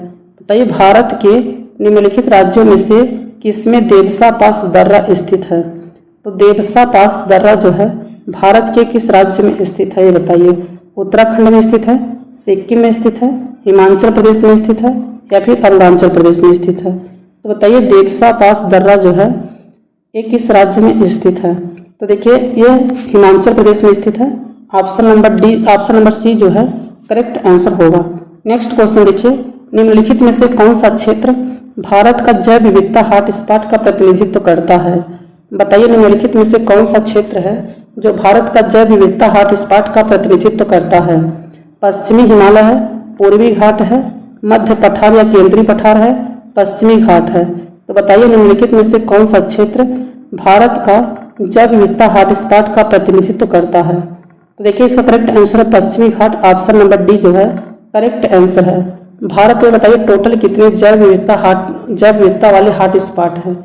बताइए भारत के निम्नलिखित राज्यों में से किसमें देवसा पास दर्रा स्थित है? तो देवसा पास दर्रा जो है भारत के किस राज्य में स्थित है ये बताइए। उत्तराखंड में स्थित है, सिक्किम में स्थित है, हिमाचल प्रदेश में स्थित है या फिर अरुणाचल प्रदेश में स्थित है? तो बताइए देवसा पास दर्रा जो है ये किस राज्य में स्थित है? तो देखिए ये हिमाचल प्रदेश में स्थित है। ऑप्शन नंबर सी जो है करेक्ट आंसर होगा। नेक्स्ट क्वेश्चन देखिए, निम्नलिखित में से कौन सा क्षेत्र भारत का जैव विविधता हॉटस्पॉट का प्रतिनिधित्व करता है? बताइए निम्नलिखित में से कौन सा क्षेत्र है जो भारत का जैव विविधता हॉटस्पॉट का प्रतिनिधित्व करता है? पश्चिमी हिमालय है, पूर्वी घाट है, मध्य पठार या केंद्रीय पठार है, पश्चिमी घाट है? तो बताइए निम्नलिखित में से कौन सा क्षेत्र भारत का जैव विविधता हॉटस्पॉट का प्रतिनिधित्व करता है? तो देखिए इसका करेक्ट आंसर है पश्चिमी घाट। ऑप्शन नंबर डी जो है करेक्ट आंसर है। भारत में बताइए टोटल कितने जैव विविधता वाले हॉटस्पॉट हैं?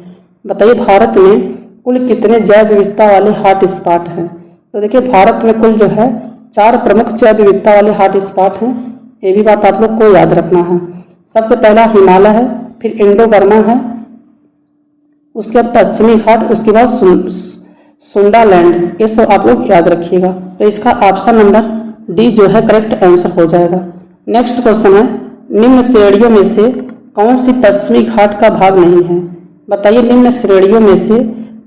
बताइए भारत में कुल कितने जैव विविधता वाले हॉटस्पॉट हैं? तो देखिए भारत में कुल जो है 4 प्रमुख जैव विविधता वाले हॉटस्पॉट हैं। ये भी बात आप लोग को याद रखना है। सबसे पहला हिमालय है, फिर इंडो बर्मा है, उसके बाद पश्चिमी घाट, उसके बाद सुंडालैंड। ये सब आप लोग याद रखिएगा। तो इसका ऑप्शन नंबर डी जो है करेक्ट आंसर हो जाएगा। नेक्स्ट क्वेश्चन है, निम्न श्रेणियों में से कौन सी पश्चिमी घाट का भाग नहीं है? बताइए निम्न श्रेणियों में से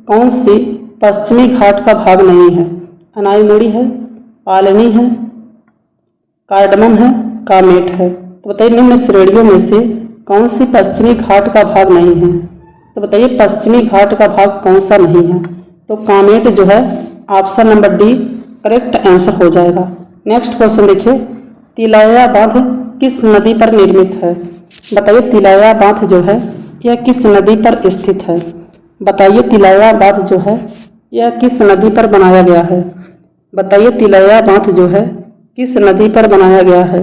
कौन सी पश्चिमी घाट का भाग नहीं है? अनाईमुड़ी है, पालनी है, कार्डमम है, कामेट है? तो बताइए निम्न श्रेणियों में से कौन सी पश्चिमी घाट का भाग नहीं है? तो बताइए पश्चिमी घाट का भाग कौन सा नहीं है? तो कामेट जो है option number D correct answer हो जाएगा। नेक्स्ट क्वेश्चन देखिए, तिलैया बांध किस नदी पर निर्मित है? बताइए तिलैया बांध जो है यह किस नदी पर स्थित है? बताइए तिलैया बांध जो है यह किस नदी पर बनाया गया है? बताइए तिलैया बांध जो है किस नदी पर बनाया गया है?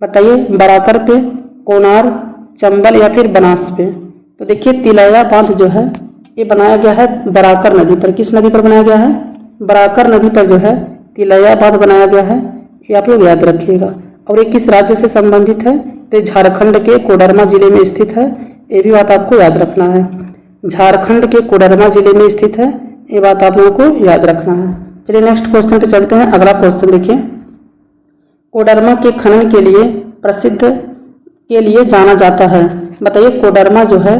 बताइए बराकर पे, कोनार, चंबल या फिर बनास पे? तो देखिए तिलैया बांध जो है ये बनाया गया है बराकर नदी पर। किस नदी पर बनाया गया है? बराकर नदी पर जो है तिलैया बांध बनाया गया है। ये आप लोग याद रखिएगा। और ये किस राज्य से संबंधित है? तो झारखंड के कोडरमा जिले में स्थित है। ये भी बात आपको याद रखना है। झारखंड के कोडरमा जिले में स्थित है, ये बात आप लोगों को याद रखना है। चलिए नेक्स्ट क्वेश्चन पे चलते हैं। अगला क्वेश्चन देखिए, कोडरमा के खनन के लिए प्रसिद्ध के लिए जाना जाता है। बताइए कोडरमा जो है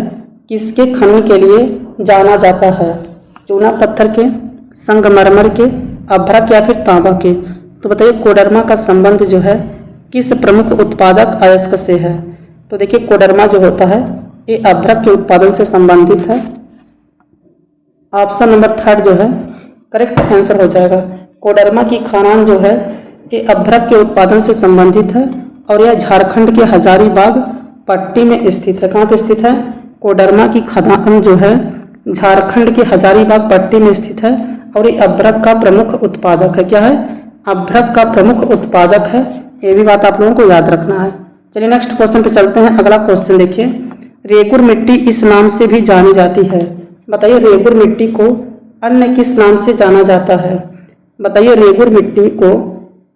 किसके खनन के लिए जाना जाता है? चूना पत्थर के, संगमरमर के, अभ्रक या फिर तांबा के? तो बताइए कोडरमा का संबंध जो है किस प्रमुख उत्पादक अयस्क से है? तो देखिए कोडरमा जो होता है ये अभ्रक के उत्पादन से संबंधित है। ऑप्शन नंबर थर्ड जो है करेक्ट आंसर हो जाएगा। कोडरमा की खानान जो है ये अभ्रक के उत्पादन से संबंधित है और यह झारखंड के हजारीबाग पट्टी में स्थित है। कहाँ पे स्थित है? कोडरमा की खानान जो है झारखंड के हजारीबाग पट्टी में स्थित है और ये अभ्रक का प्रमुख उत्पादक है। क्या है? अभ्रक का प्रमुख उत्पादक है। ये भी बात आप लोगों को याद रखना है। चलिए नेक्स्ट क्वेश्चन पे चलते हैं। अगला क्वेश्चन देखिए, रेगुर मिट्टी इस नाम से भी जानी जाती है। बताइए रेगुर मिट्टी को अन्य किस नाम से जाना जाता है? बताइए, रेगुर मिट्टी को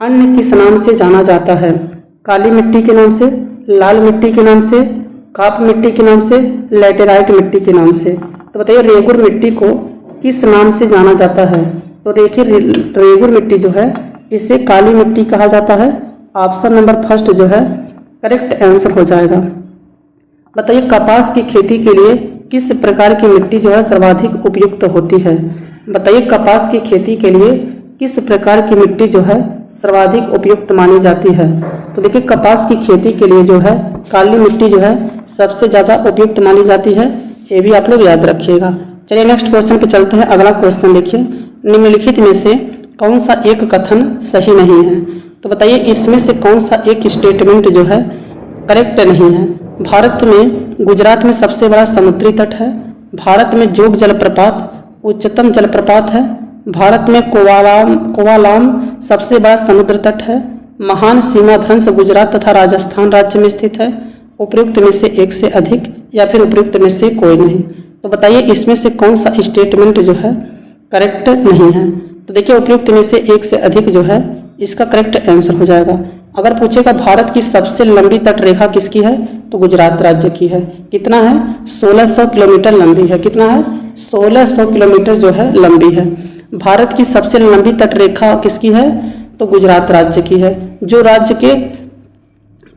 अन्य किस नाम से जाना जाता है? काली मिट्टी के नाम से, लाल मिट्टी के नाम से, काप मिट्टी के नाम से, लैटेराइट मिट्टी के नाम से। तो बताइए, रेगुर मिट्टी को किस नाम से जाना जाता है? तो देखिए, रेगुर मिट्टी जो है इसे काली मिट्टी कहा जाता है। ऑप्शन नंबर फर्स्ट जो है करेक्ट आंसर हो जाएगा। बताइए, कपास की खेती के लिए किस प्रकार की मिट्टी जो है सर्वाधिक उपयुक्त होती है? बताइए, कपास की खेती के लिए किस प्रकार की मिट्टी जो है सर्वाधिक उपयुक्त मानी जाती है? तो देखिए, कपास की खेती के लिए जो है काली मिट्टी जो है सबसे ज़्यादा उपयुक्त मानी जाती है। ये भी आप लोग याद रखिएगा। चलिए नेक्स्ट क्वेश्चन पे चलते हैं। अगला क्वेश्चन देखिए, निम्नलिखित में से कौन सा एक कथन सही नहीं है? तो बताइए, इसमें से कौन सा एक स्टेटमेंट जो है करेक्ट नहीं है? भारत में गुजरात में सबसे बड़ा समुद्री तट है। भारत में जोग जलप्रपात उच्चतम जलप्रपात है। भारत में कोवालाम सबसे बड़ा समुद्र तट है। महान सीमा भ्रंश गुजरात तथा राजस्थान राज्य में स्थित है। उपयुक्त में से एक से अधिक या फिर उपयुक्त में से कोई नहीं। तो बताइए, इसमें से कौन सा स्टेटमेंट जो है करेक्ट नहीं है? तो देखिए, उपयुक्त में से एक से अधिक जो है इसका करेक्ट आंसर हो जाएगा। अगर पूछेगा भारत की सबसे लंबी तट रेखा किसकी है? तो गुजरात राज्य की है। कितना है? 1600 किलोमीटर लंबी है। कितना है? 1600 किलोमीटर जो है लंबी है। भारत की सबसे लंबी तट रेखा किसकी है? तो गुजरात राज्य की है, जो राज्य के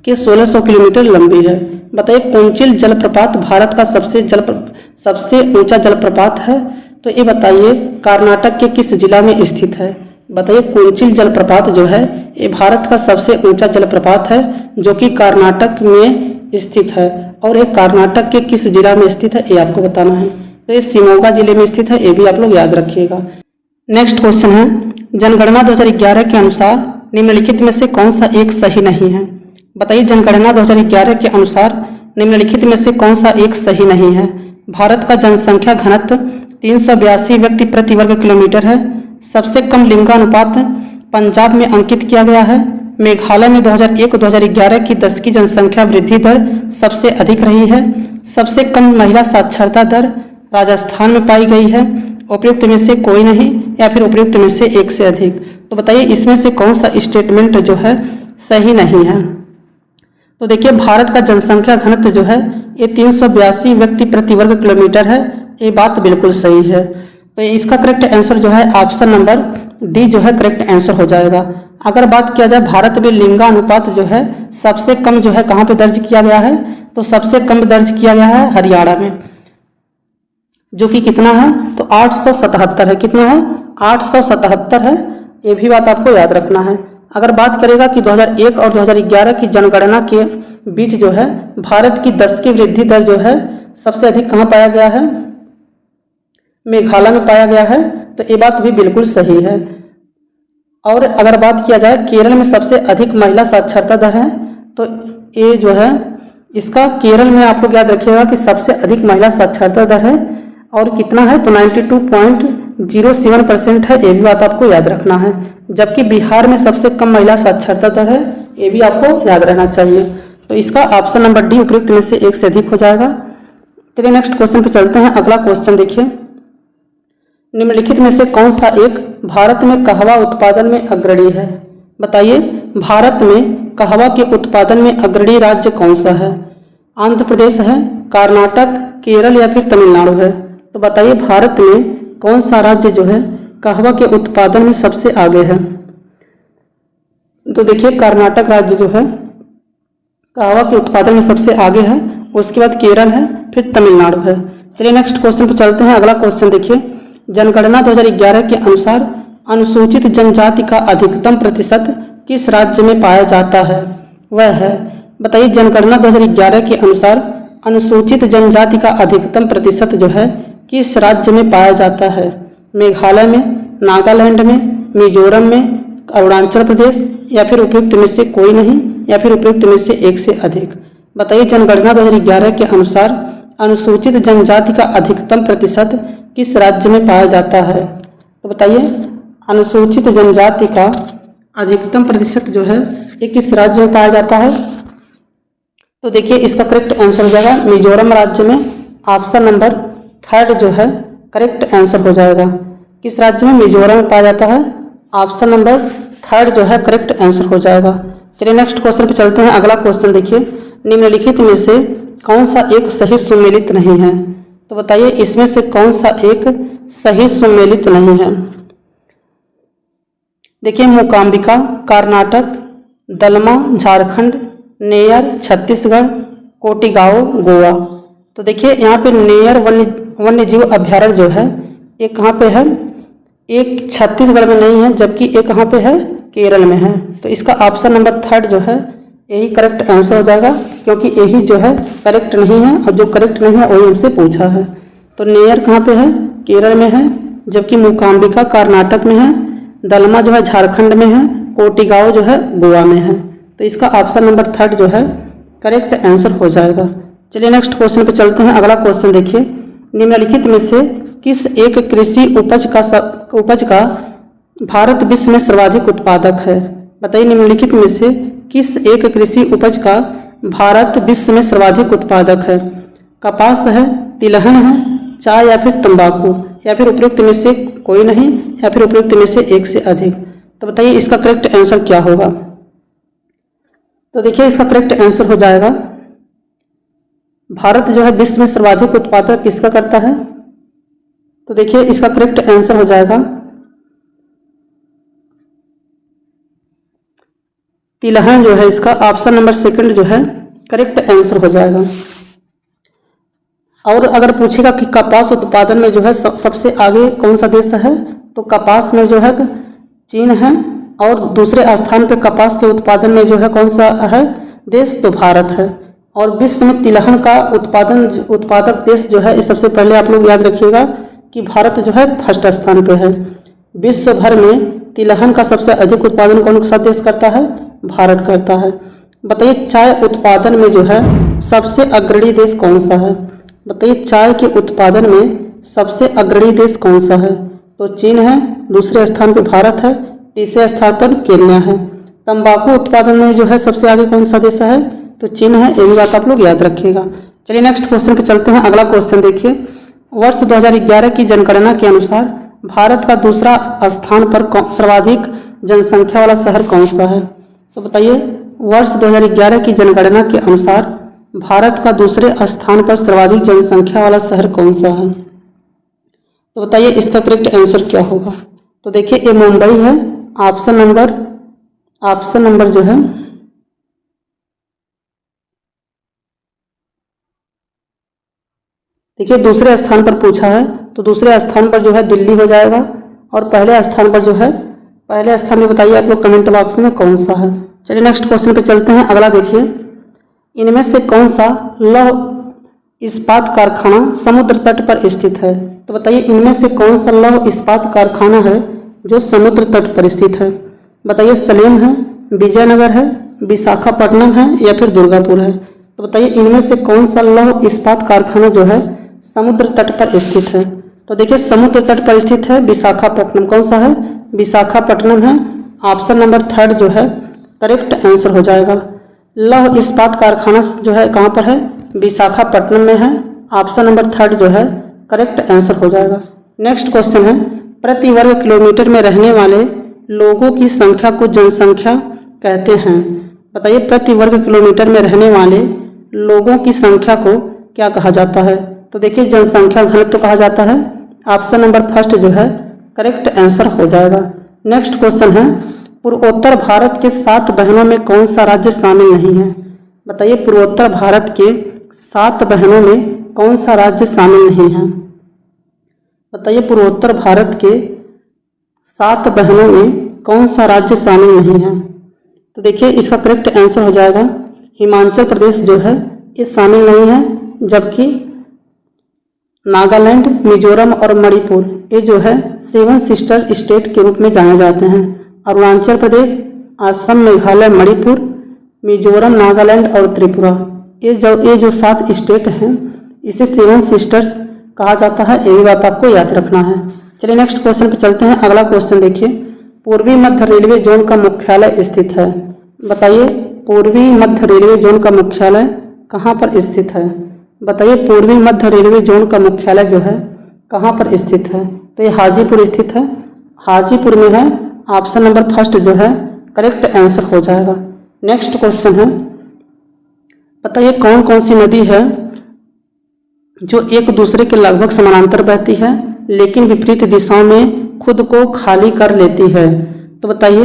1600 किलोमीटर लंबी है। बताइए, कुंचिल जलप्रपात भारत का सबसे ऊंचा जलप्रपात है। तो ये बताइए, कर्नाटक के किस जिला में स्थित है? बताइए, कुंचिल जलप्रपात जो है ये भारत का सबसे ऊंचा जलप्रपात है, जो कि कर्नाटक में स्थित है। और ये कर्नाटक के किस जिला में स्थित है ये आपको बताना है। तो ये शिमोगा जिले में स्थित है, ये भी आप लोग याद रखिएगा। नेक्स्ट क्वेश्चन है, जनगणना 2011 के अनुसार निम्नलिखित में से कौन सा एक सही नहीं है? बताइए, जनगणना 2011 के अनुसार निम्नलिखित में से कौन सा एक सही नहीं है? भारत का जनसंख्या घनत्व 382 व्यक्ति प्रति वर्ग किलोमीटर है। सबसे कम लिंगानुपात पंजाब में अंकित किया गया है। मेघालय में 2001-2011 की 10 की जनसंख्या वृद्धि दर सबसे अधिक रही है। सबसे कम महिला साक्षरता दर राजस्थान में पाई गई है। उपयुक्त में से कोई नहीं या फिर उपयुक्त में से एक से अधिक। तो बताइए, इसमें से कौन सा स्टेटमेंट जो है सही नहीं है? तो देखिए, भारत का जनसंख्या घनत्व जो है ये 382 व्यक्ति प्रति वर्ग किलोमीटर है। ये बात बिल्कुल सही है। तो इसका करेक्ट आंसर जो है ऑप्शन नंबर डी जो है करेक्ट आंसर हो जाएगा। अगर बात किया जाए भारत में लिंगानुपात जो है सबसे कम जो है कहाँ पे दर्ज किया गया है? तो सबसे कम दर्ज किया गया है हरियाणा में, जो कि कितना है? तो 877 है। कितना है? 877 है। ये भी बात आपको याद रखना है। अगर बात करेगा कि 2001 और 2011 की जनगणना के बीच जो है भारत की 10 की वृद्धि दर जो है सबसे अधिक कहाँ पाया गया है? मेघालय में पाया गया है। तो ये बात भी बिल्कुल सही है। और अगर बात किया जाए केरल में सबसे अधिक महिला साक्षरता दर है, तो ये जो है इसका केरल में आप लोग याद रखिएगा कि सबसे अधिक महिला साक्षरता दर है। और कितना है? तो 92.07% है। ये भी बात आपको याद रखना है। जबकि बिहार में सबसे कम महिला साक्षरता दर है। ये भी आपको याद रहना चाहिए। तो इसका ऑप्शन नंबर डी उपयुक्त में से एक से अधिक हो जाएगा। चलिए नेक्स्ट क्वेश्चन पे चलते हैं। अगला क्वेश्चन देखिए, निम्नलिखित में से कौन सा एक भारत में कहवा उत्पादन में अग्रणी है? बताइए, भारत में कहवा के उत्पादन में अग्रणी राज्य कौन सा है? आंध्र प्रदेश है, कर्नाटक, केरल या फिर तमिलनाडु है? तो बताइए, भारत में कौन सा राज्य जो है कहवा के उत्पादन में सबसे आगे है? तो देखिए, कर्नाटक राज्य जो है कहवा के उत्पादन में सबसे आगे है। उसके बाद केरल है, फिर तमिलनाडु है। चलिए नेक्स्ट क्वेश्चन पर चलते हैं। अगला क्वेश्चन देखिए, जनगणना 2011 के अनुसार अनुसूचित जनजाति का अधिकतम प्रतिशत किस राज्य में पाया जाता है? वह है, बताइए, जनगणना 2011 के अनुसार अनुसूचित जनजाति का अधिकतम प्रतिशत जो है किस राज्य में पाया जाता है? मेघालय में, नागालैंड में, मिजोरम में, अरुणाचल प्रदेश या फिर उपयुक्त में से कोई नहीं या फिर उपयुक्त में से एक से अधिक? बताइए, जनगणना 2011 के अनुसार अनुसूचित जनजाति का अधिकतम प्रतिशत किस राज्य में पाया जाता है? तो बताइए, अनुसूचित जनजाति का अधिकतम प्रतिशत जो है ये किस राज्य में पाया जाता है? तो देखिए, इसका करेक्ट आंसर हो जाएगा मिजोरम राज्य में। ऑप्शन नंबर थर्ड जो है करेक्ट आंसर हो जाएगा। किस राज्य में? मिजोरम में पाया जाता है। ऑप्शन नंबर थर्ड जो है करेक्ट आंसर हो जाएगा। चलिए नेक्स्ट क्वेश्चन पे चलते हैं। अगला क्वेश्चन देखिए, निम्नलिखित में से कौन सा एक सही सुमेलित नहीं है? तो बताइए इसमें से कौन सा एक सही सुमेलित नहीं है? देखिए, मूकांबिका कर्नाटक, दलमा झारखंड, नेयर छत्तीसगढ़, कोटिगांव गोवा। तो देखिए यहाँ पे नेयर वन्य जीव अभ्यारण्य जो है एक कहाँ पे है? एक छत्तीसगढ़ में नहीं है, जबकि एक कहाँ पे है? केरल में है। तो इसका ऑप्शन नंबर थर्ड जो है यही करेक्ट आंसर हो जाएगा, क्योंकि यही जो है करेक्ट नहीं है और जो करेक्ट नहीं है वही हमसे पूछा है। तो नेयर कहाँ पे है? केरल में है, जबकि मूकांबिका कर्नाटक में है, दलमा जो है झारखंड में है, कोटिगांव जो है गोवा में है। तो इसका ऑप्शन नंबर थर्ड जो है करेक्ट आंसर हो जाएगा। चलिए नेक्स्ट क्वेश्चन पे चलते हैं। अगला क्वेश्चन देखिए, निम्नलिखित में से किस एक कृषि उपज का भारत विश्व में सर्वाधिक उत्पादक है? बताइए निम्नलिखित में से किस एक कृषि उपज का भारत विश्व में सर्वाधिक उत्पादक है? कपास है, तिलहन है, चाय या फिर तंबाकू, या फिर उपयुक्त में से कोई नहीं, या फिर उपयुक्त में से एक से अधिक। तो बताइए इसका करेक्ट आंसर क्या होगा? तो देखिए इसका करेक्ट आंसर हो जाएगा, भारत जो है विश्व में सर्वाधिक उत्पादक किसका करता है? तो देखिए इसका करेक्ट आंसर हो जाएगा तिलहन जो है, इसका ऑप्शन नंबर सेकंड जो है करेक्ट आंसर हो जाएगा। और अगर पूछेगा कि कपास उत्पादन में जो है सबसे आगे कौन सा देश है, तो कपास में जो है चीन है, और दूसरे स्थान पे कपास के उत्पादन में जो है कौन सा है देश? तो भारत है। और विश्व में तिलहन का उत्पादक देश जो है, इस सबसे पहले आप लोग याद रखिएगा कि भारत जो है फर्स्ट स्थान पे है। विश्व भर में तिलहन का सबसे अधिक उत्पादन कौन सा देश करता है? भारत करता है। बताइए चाय उत्पादन में जो है सबसे अग्रणी देश कौन सा है? बताइए चाय के उत्पादन में सबसे अग्रणी देश कौन सा है? तो चीन है, दूसरे स्थान पे भारत है, तीसरे स्थान पर केन्या है। तंबाकू उत्पादन में जो है सबसे आगे कौन सा देश है? तो चीन है। ये भी बात आप लोग याद रखिएगा। चलिए नेक्स्ट क्वेश्चन पे चलते हैं। अगला क्वेश्चन देखिए, वर्ष 2011 की जनगणना के अनुसार भारत का दूसरा स्थान पर सर्वाधिक जनसंख्या वाला शहर कौन सा है? तो बताइए वर्ष 2011 की जनगणना के अनुसार भारत का दूसरे स्थान पर सर्वाधिक जनसंख्या वाला शहर कौन सा है? तो बताइए इसका करेक्ट आंसर क्या होगा? तो देखिए ये मुंबई है। ऑप्शन नंबर जो है देखिए दूसरे स्थान पर पूछा है, तो दूसरे स्थान पर जो है दिल्ली हो जाएगा, और पहले स्थान पर जो है पहले स्थान में बताइए आप लोग कमेंट बॉक्स में कौन सा है। चलिए नेक्स्ट क्वेश्चन पे चलते हैं। अगला देखिए, इनमें से कौन सा लौह इस्पात कारखाना समुद्र तट पर स्थित है? तो बताइए इनमें से कौन सा लौह इस्पात कारखाना है जो समुद्र तट पर स्थित है? बताइए सलेम है, विजयनगर है, विशाखापट्टनम है, या फिर दुर्गापुर है। तो बताइए इनमें से कौन सा लौह इस्पात कारखाना जो है समुद्र तट पर स्थित है? तो देखिए समुद्र तट पर स्थित है विशाखापट्टनम। कौन सा है? विशाखापट्टनम है। ऑप्शन नंबर थर्ड जो है करेक्ट आंसर हो जाएगा। लौह इस्पात कारखाना जो है कहाँ पर है? विशाखापट्टनम में है। ऑप्शन नंबर थर्ड जो है करेक्ट आंसर हो जाएगा। नेक्स्ट क्वेश्चन है, प्रति वर्ग किलोमीटर में रहने वाले लोगों की संख्या को जनसंख्या कहते हैं। बताइए प्रति वर्ग किलोमीटर में रहने वाले लोगों की संख्या को क्या कहा जाता है? तो देखिए जनसंख्या घनत्व कहा जाता है। ऑप्शन नंबर फर्स्ट जो है करेक्ट आंसर हो जाएगा। नेक्स्ट क्वेश्चन है, पूर्वोत्तर भारत के 7 बहनों में कौन सा राज्य शामिल नहीं है? बताइए पूर्वोत्तर भारत के 7 बहनों में कौन सा राज्य शामिल नहीं है? बताइए पूर्वोत्तर भारत के 7 बहनों में कौन सा राज्य शामिल नहीं है? तो देखिए इसका करेक्ट आंसर हो जाएगा हिमाचल प्रदेश जो है ये शामिल नहीं है, जबकि नागालैंड, मिजोरम और मणिपुर ये जो है 7 सिस्टर स्टेट के रूप में जाने जाते हैं। अरुणाचल प्रदेश, असम, मेघालय, मणिपुर, मिजोरम, नागालैंड और त्रिपुरा ये जो 7 स्टेट हैं इसे 7 सिस्टर्स कहा जाता है। ये भी बात आपको याद रखना है। चलिए नेक्स्ट क्वेश्चन पे चलते हैं। अगला क्वेश्चन देखिए, पूर्वी मध्य रेलवे जोन का मुख्यालय स्थित है। बताइए पूर्वी मध्य रेलवे जोन का मुख्यालय कहाँ पर स्थित है? बताइए पूर्वी मध्य रेलवे जोन का मुख्यालय जो है कहाँ पर स्थित है? तो ये हाजीपुर स्थित है, हाजीपुर में है। ऑप्शन नंबर फर्स्ट जो है करेक्ट आंसर हो जाएगा। नेक्स्ट क्वेश्चन है, बताइए कौन कौन सी नदी है जो एक दूसरे के लगभग समानांतर बहती है लेकिन विपरीत दिशाओं में खुद को खाली कर लेती है। तो बताइए,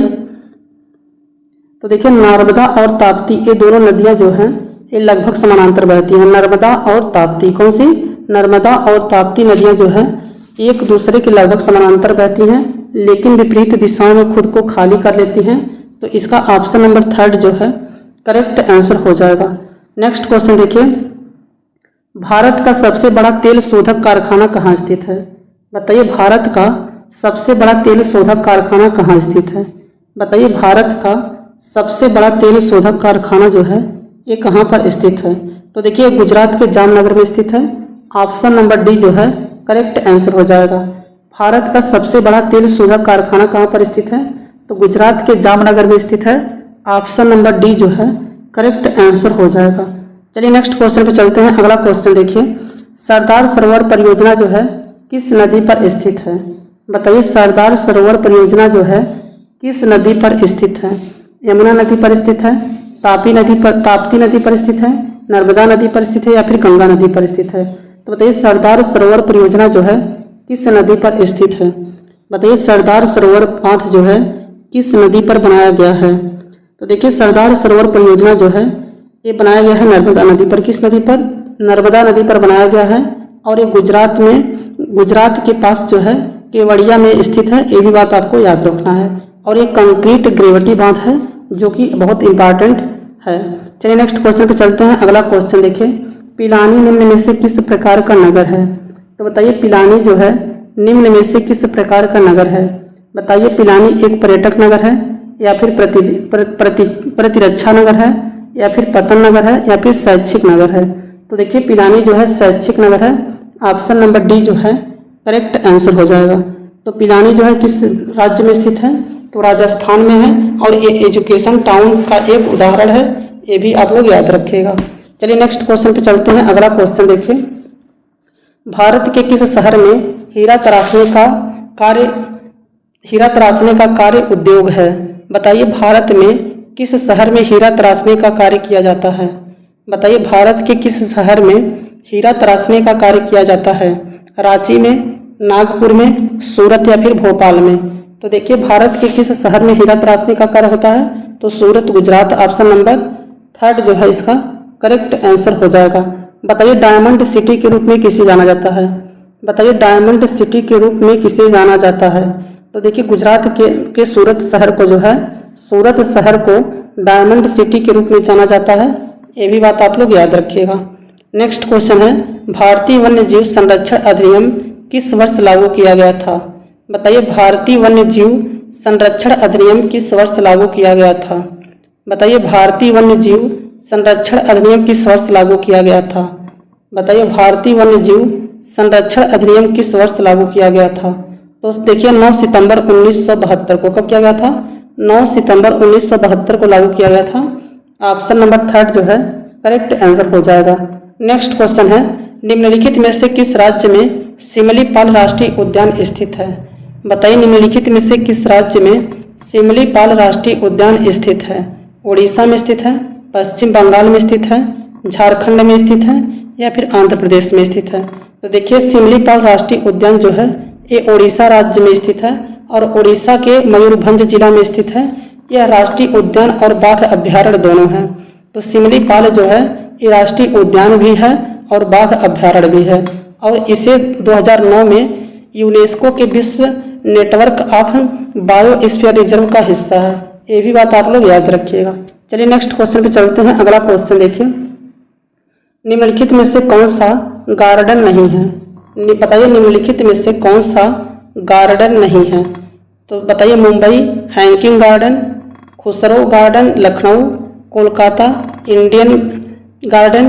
तो देखिए नर्मदा और ताप्ती ये दोनों नदियां जो हैं ये लगभग समानांतर बहती हैं। नर्मदा और ताप्ती, कौन सी? नर्मदा और ताप्ती नदियां जो है एक दूसरे के लगभग समानांतर बहती हैं लेकिन विपरीत दिशाओं में खुद को खाली कर लेती हैं। तो इसका ऑप्शन नंबर थर्ड जो है करेक्ट आंसर हो जाएगा। नेक्स्ट क्वेश्चन देखिए, भारत का सबसे बड़ा तेल शोधक कारखाना कहाँ स्थित है? बताइए भारत का सबसे बड़ा तेल शोधक कारखाना कहाँ स्थित है? बताइए भारत का सबसे बड़ा तेल शोधक कारखाना जो है ये कहाँ पर स्थित है? तो देखिए गुजरात के जामनगर में स्थित है। ऑप्शन नंबर डी जो है करेक्ट आंसर हो जाएगा। भारत का सबसे बड़ा तेल शोधक कारखाना कहाँ पर स्थित है? तो गुजरात के जामनगर में स्थित है। ऑप्शन नंबर डी जो है करेक्ट आंसर हो जाएगा। चलिए नेक्स्ट क्वेश्चन पे चलते हैं। अगला क्वेश्चन देखिए, सरदार सरोवर परियोजना जो है किस नदी पर स्थित है? बताइए सरदार सरोवर परियोजना जो है किस नदी पर स्थित है? यमुना नदी पर स्थित है, ताप्ती नदी पर स्थित है, नर्मदा नदी पर स्थित है या फिर गंगा नदी पर स्थित है? तो बताइए सरदार सरोवर परियोजना जो है किस नदी पर स्थित है? बताइए सरदार सरोवर बांध जो है किस नदी पर बनाया गया है? तो देखिए सरदार सरोवर परियोजना जो है ये बनाया गया है नर्मदा नदी पर। किस नदी पर? नर्मदा नदी पर बनाया गया है और ये गुजरात के पास जो है केवड़िया में स्थित है। ये भी बात आपको याद रखना है। और ये कंक्रीट ग्रेविटी बांध है जो कि बहुत इंपॉर्टेंट है। चलिए नेक्स्ट क्वेश्चन पे चलते हैं। अगला क्वेश्चन देखिए, पिलानी निम्न में से किस प्रकार का नगर है? तो बताइए पिलानी जो है निम्न में से किस प्रकार का नगर है? बताइए पिलानी एक पर्यटक नगर है या फिर प्रतिरक्षा नगर है या फिर पतन नगर है या फिर शैक्षिक नगर है? तो देखिए पिलानी जो है शैक्षिक नगर है। ऑप्शन नंबर डी जो है करेक्ट आंसर हो जाएगा। तो पिलानी जो है किस राज्य में स्थित है? तो राजस्थान में है और ये एजुकेशन टाउन का एक उदाहरण है। ये भी आप लोग याद रखिएगा। चलिए नेक्स्ट क्वेश्चन पे चलते हैं। अगला क्वेश्चन देखिए, भारत के किस शहर में हीरा तराशने का कार्य उद्योग है? बताइए भारत में किस शहर में हीरा तराशने का कार्य किया जाता है? बताइए भारत के किस शहर में हीरा तराशने का कार्य किया जाता है? रांची में, नागपुर में, सूरत या फिर भोपाल में? तो देखिए भारत के किस शहर में हीरा तराशने का कार्य होता है? तो सूरत, गुजरात। ऑप्शन नंबर थर्ड जो है इसका करेक्ट आंसर हो जाएगा। बताइए डायमंड सिटी के रूप में किसे जाना जाता है? बताइए डायमंड सिटी के रूप में किसे जाना जाता है? तो देखिए गुजरात के सूरत शहर को जो है सूरत शहर को डायमंड सिटी के रूप में जाना जाता है। ये भी बात आप लोग याद रखिएगा। नेक्स्ट क्वेश्चन है, भारतीय वन्य जीव संरक्षण अधिनियम किस वर्ष लागू किया गया था? बताइए भारतीय वन्य जीव संरक्षण अधिनियम किस वर्ष लागू किया गया था? बताइए भारतीय वन्य जीव संरक्षण अधिनियम किस वर्ष लागू किया गया था? बताइए भारतीय वन्य जीव संरक्षण अधिनियम किस वर्ष लागू किया गया था? तो देखिए 9 सितंबर 1972 को। कब किया गया था? 9 सितंबर 1972 को लागू किया गया था। ऑप्शन नंबर थर्ड जो है करेक्ट आंसर हो जाएगा। नेक्स्ट क्वेश्चन है, निम्नलिखित में से किस राज्य में सिमलीपाल राष्ट्रीय उद्यान स्थित है? बताइए निम्नलिखित में से किस राज्य में सिमलीपाल राष्ट्रीय उद्यान स्थित है? उड़ीसा में स्थित है, पश्चिम बंगाल में स्थित है, झारखंड में स्थित है या फिर आंध्र प्रदेश में स्थित है? तो देखिए सिमलीपाल राष्ट्रीय उद्यान जो है ये उड़ीसा राज्य में स्थित है और उड़ीसा के मयूरभंज जिला में स्थित है। यह राष्ट्रीय उद्यान और बाघ अभ्यारण्य दोनों हैं। तो सिमलीपाल जो है ये राष्ट्रीय उद्यान भी है और बाघ अभ्यारण्य भी है और इसे 2009 में यूनेस्को के विश्व नेटवर्क ऑफ बायोस्फीयर रिजर्व का हिस्सा है। ये भी बात आप लोग याद रखिएगा। चलिए नेक्स्ट क्वेश्चन पे चलते हैं। अगला क्वेश्चन देखिए, निम्नलिखित में से कौन सा गार्डन नहीं है? बताइए निम्नलिखित में से कौन सा गार्डन नहीं है? तो बताइए Mumbai hanging garden, Khusro garden Lucknow, Kolkata Indian garden,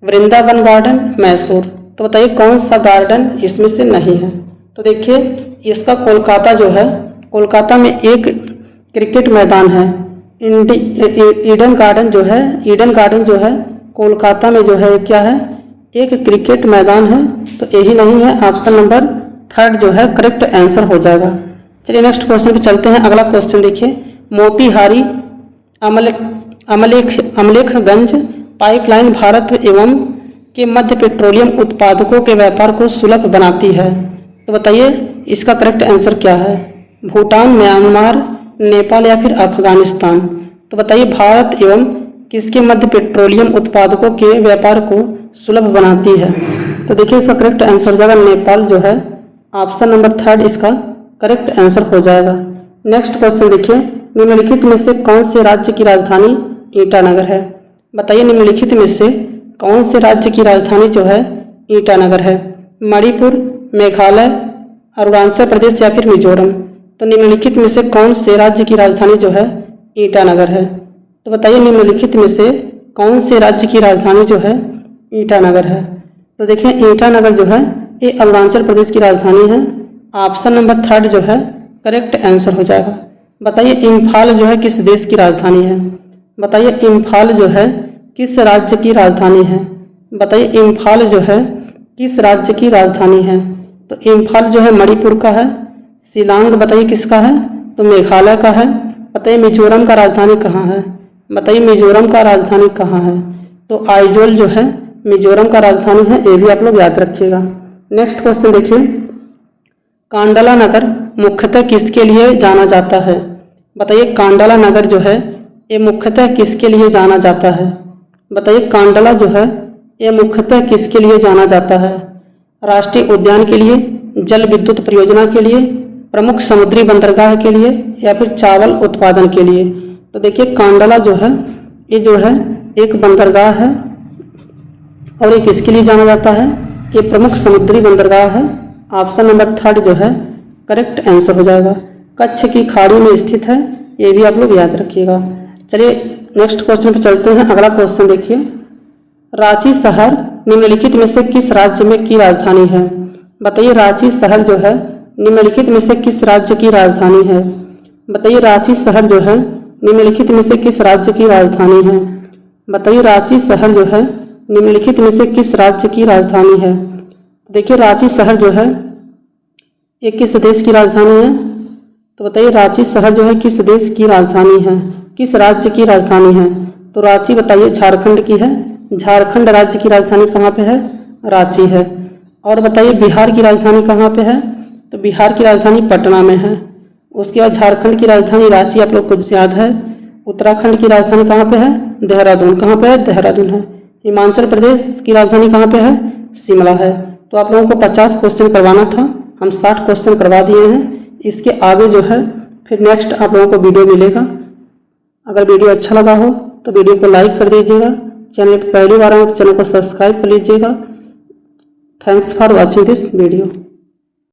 Vrindavan garden Mysore. तो बताइए कौन सा गार्डन इसमें से नहीं है? तो देखिए इसका कोलकाता जो है, कोलकाता में एक क्रिकेट मैदान है ईडन गार्डन जो है कोलकाता में जो है क्या है? एक क्रिकेट मैदान है। तो यही नहीं है। ऑप्शन नंबर थर्ड जो है करेक्ट आंसर हो जाएगा। चलिए नेक्स्ट क्वेश्चन पे चलते हैं। अगला क्वेश्चन देखिए, मोतीहारी अमलेखगंज पाइपलाइन भारत एवं के मध्य पेट्रोलियम उत्पादकों के व्यापार को सुलभ बनाती है। तो बताइए इसका करेक्ट आंसर क्या है? भूटान, म्यांमार, नेपाल या फिर अफगानिस्तान? तो बताइए भारत एवं किसके मध्य पेट्रोलियम उत्पादकों के व्यापार को सुलभ बनाती है? तो देखिए इसका करेक्ट आंसर हो जाएगा नेपाल जो है ऑप्शन नंबर थर्ड इसका करेक्ट आंसर हो जाएगा। नेक्स्ट क्वेश्चन देखिए, निम्नलिखित में से कौन से राज्य की राजधानी ईटानगर है? बताइए निम्नलिखित में से कौन से राज्य की राजधानी जो है ईटानगर है? मणिपुर, मेघालय, अरुणाचल प्रदेश या फिर मिजोरम? तो निम्नलिखित में से कौन से राज्य की राजधानी जो है ईटानगर है? तो बताइए निम्नलिखित में से कौन से राज्य की राजधानी जो है ईटानगर है? तो देखिए ईटानगर जो है ये अरुणाचल प्रदेश की राजधानी है। ऑप्शन नंबर थर्ड जो है करेक्ट आंसर हो जाएगा। बताइए इम्फाल जो है किस देश की राजधानी है? बताइए इम्फाल जो है किस राज्य की राजधानी है? बताइए इम्फाल जो है किस राज्य की राजधानी है? तो इम्फाल जो है मणिपुर का है। शिलांग बताइए किसका है? तो मेघालय का है। बताइए मिजोरम का राजधानी कहाँ है? बताइए मिजोरम का राजधानी कहाँ है? तो आइजोल जो है मिजोरम का राजधानी है, ये भी आप लोग याद रखिएगा। नेक्स्ट क्वेश्चन देखिए, कांडला नगर मुख्यतः किसके लिए जाना जाता है? बताइए कांडला नगर जो है ये मुख्यतः किसके लिए जाना जाता है? बताइए कांडला जो है ये मुख्यतः किसके लिए जाना जाता है? राष्ट्रीय उद्यान के लिए, जल विद्युत परियोजना के लिए, प्रमुख समुद्री बंदरगाह के लिए या फिर चावल उत्पादन के लिए? तो देखिए कांडला जो है ये जो है एक बंदरगाह है और ये किसके लिए जाना जाता है? ये प्रमुख समुद्री बंदरगाह है। ऑप्शन नंबर थर्ड जो है करेक्ट आंसर हो जाएगा। कच्छ की खाड़ी में स्थित है, ये भी आप लोग याद रखिएगा। चलिए नेक्स्ट क्वेश्चन पे चलते हैं। अगला क्वेश्चन देखिए, रांची शहर निम्नलिखित में से किस राज्य में की राजधानी है? बताइए रांची शहर जो है निम्नलिखित में से किस राज्य की राजधानी है? बताइए रांची शहर जो है निम्नलिखित में से किस राज्य की राजधानी है? बताइए रांची शहर जो है निम्नलिखित में से किस राज्य की राजधानी है? देखिए रांची शहर जो है ये किस देश की राजधानी है? तो बताइए रांची शहर जो है किस देश की राजधानी है, किस राज्य की राजधानी है? तो रांची बताइए झारखंड की है। झारखंड राज्य की राजधानी कहाँ पे है? रांची है। और बताइए बिहार की राजधानी कहाँ पे है? तो बिहार की राजधानी पटना में है। उसके बाद झारखंड की राजधानी रांची आप लोग को याद है। उत्तराखंड की राजधानी कहाँ पे है? देहरादून। कहाँ पे है? देहरादून है। हिमाचल प्रदेश की राजधानी कहाँ पे है? शिमला है। तो आप लोगों को 50 क्वेश्चन करवाना था, हम 60 क्वेश्चन करवा दिए हैं। इसके आगे जो है फिर नेक्स्ट आप लोगों को वीडियो मिलेगा। अगर वीडियो अच्छा लगा हो तो वीडियो को लाइक कर दीजिएगा। चैनल पर पहली बार आए तो चैनल को सब्सक्राइब कर लीजिएगा। Thanks for watching this video.